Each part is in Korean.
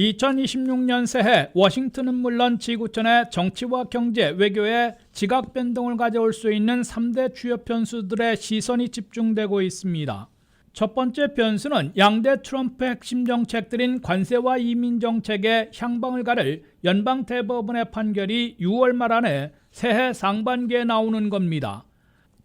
2026년 새해 워싱턴은 물론 지구촌의 정치와 경제, 외교에 지각 변동을 가져올 수 있는 3대 주요 변수들의 시선이 집중되고 있습니다. 첫 번째 변수는 양대 트럼프 핵심 정책들인 관세와 이민 정책의 향방을 가를 연방 대법원의 판결이 6월 말 안에 새해 상반기에 나오는 겁니다.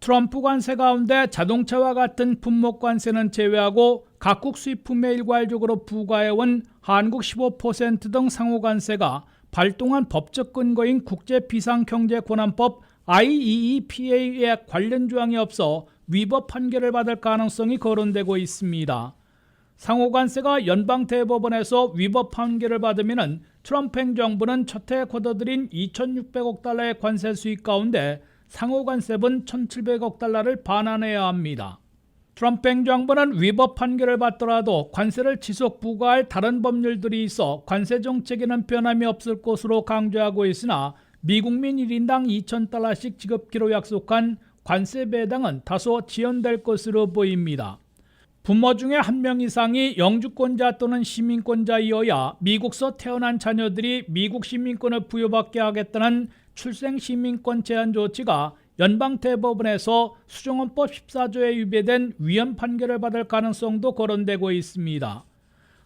트럼프 관세 가운데 자동차와 같은 품목 관세는 제외하고 각국 수입품에 일괄적으로 부과해온 한국 15% 등 상호 관세가 발동한 법적 근거인 국제비상경제권한법 IEEPA에 관련 조항이 없어 위법 판결을 받을 가능성이 거론되고 있습니다. 상호 관세가 연방 대법원에서 위법 판결을 받으면 트럼프 행정부는 첫해 거둬들인 2,600억 달러의 관세 수익 가운데 상호 관세분 1,700억 달러를 반환해야 합니다. 트럼프 행정부는 위법 판결을 받더라도 관세를 지속 부과할 다른 법률들이 있어 관세 정책에는 변함이 없을 것으로 강조하고 있으나 미국민 1인당 2,000달러씩 지급기로 약속한 관세 배당은 다소 지연될 것으로 보입니다. 부모 중에 한 명 이상이 영주권자 또는 시민권자이어야 미국서 태어난 자녀들이 미국 시민권을 부여받게 하겠다는 출생시민권 제한 조치가 연방 대법원에서 수정헌법 14조에 위배된 위헌 판결을 받을 가능성도 거론되고 있습니다.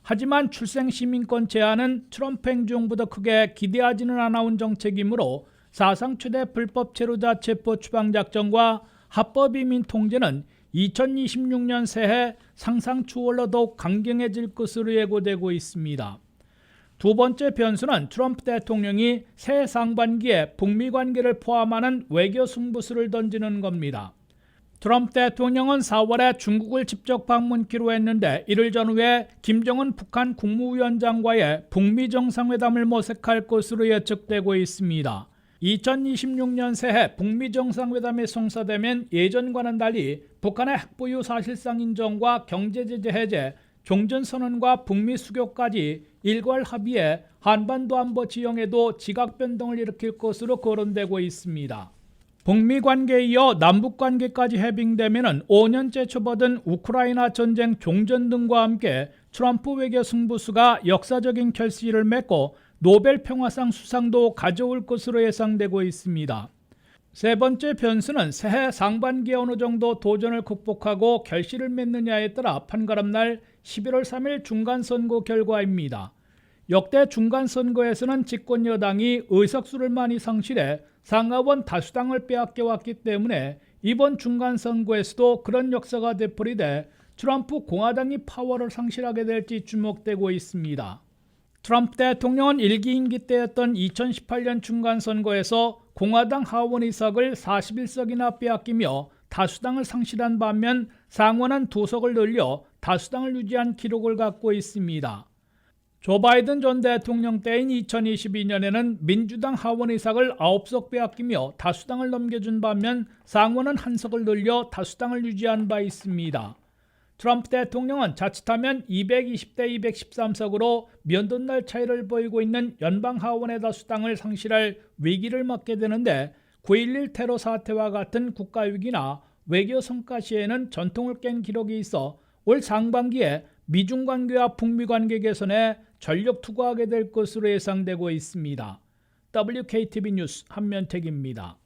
하지만 출생시민권 제한은 트럼프 행정부도 크게 기대하지는 않아온 정책이므로 사상 최대 불법 체류자 체포 추방작전과 합법 이민 통제는 2026년 새해 상상 추월로 더욱 강경해질 것으로 예고되고 있습니다. 두 번째 변수는 트럼프 대통령이 새해 상반기에 북미 관계를 포함하는 외교 승부수를 던지는 겁니다. 트럼프 대통령은 4월에 중국을 직접 방문키로 했는데 이를 전후에 김정은 북한 국무위원장과의 북미 정상회담을 모색할 것으로 예측되고 있습니다. 2026년 새해 북미 정상회담이 성사되면 예전과는 달리 북한의 핵보유 사실상 인정과 경제제재 해제, 종전선언과 북미 수교까지 일괄 합의해 한반도 안보 지형에도 지각 변동을 일으킬 것으로 거론되고 있습니다. 북미 관계에 이어 남북 관계까지 해빙되면 5년째 접어든 우크라이나 전쟁 종전 등과 함께 트럼프 외교 승부수가 역사적인 결실을 맺고 노벨 평화상 수상도 가져올 것으로 예상되고 있습니다. 세 번째 변수는 새해 상반기에 어느 정도 도전을 극복하고 결실을 맺느냐에 따라 판가름 날 11월 3일 중간선거 결과입니다. 역대 중간선거에서는 집권 여당이 의석수를 많이 상실해 상하원 다수당을 빼앗겨왔기 때문에 이번 중간선거에서도 그런 역사가 되풀이돼 트럼프 공화당이 파워를 상실하게 될지 주목되고 있습니다. 트럼프 대통령은 1기 임기 때였던 2018년 중간선거에서 공화당 하원 의석을 41석이나 빼앗기며 다수당을 상실한 반면 상원은 2석을 늘려 다수당을 유지한 기록을 갖고 있습니다. 조 바이든 전 대통령 때인 2022년에는 민주당 하원 의석을 9석 빼앗기며 다수당을 넘겨준 반면 상원은 1석을 늘려 다수당을 유지한 바 있습니다. 트럼프 대통령은 자칫하면 220대 213석으로 면돈날 차이를 보이고 있는 연방 하원의 다수당을 상실할 위기를 맞게 되는데 9.11 테러 사태와 같은 국가위기나 외교 성과 시에는 전통을 깬 기록이 있어 올 상반기에 미중 관계와 북미 관계 개선에 전력 투구하게 될 것으로 예상되고 있습니다. WKTV 뉴스 한면택입니다.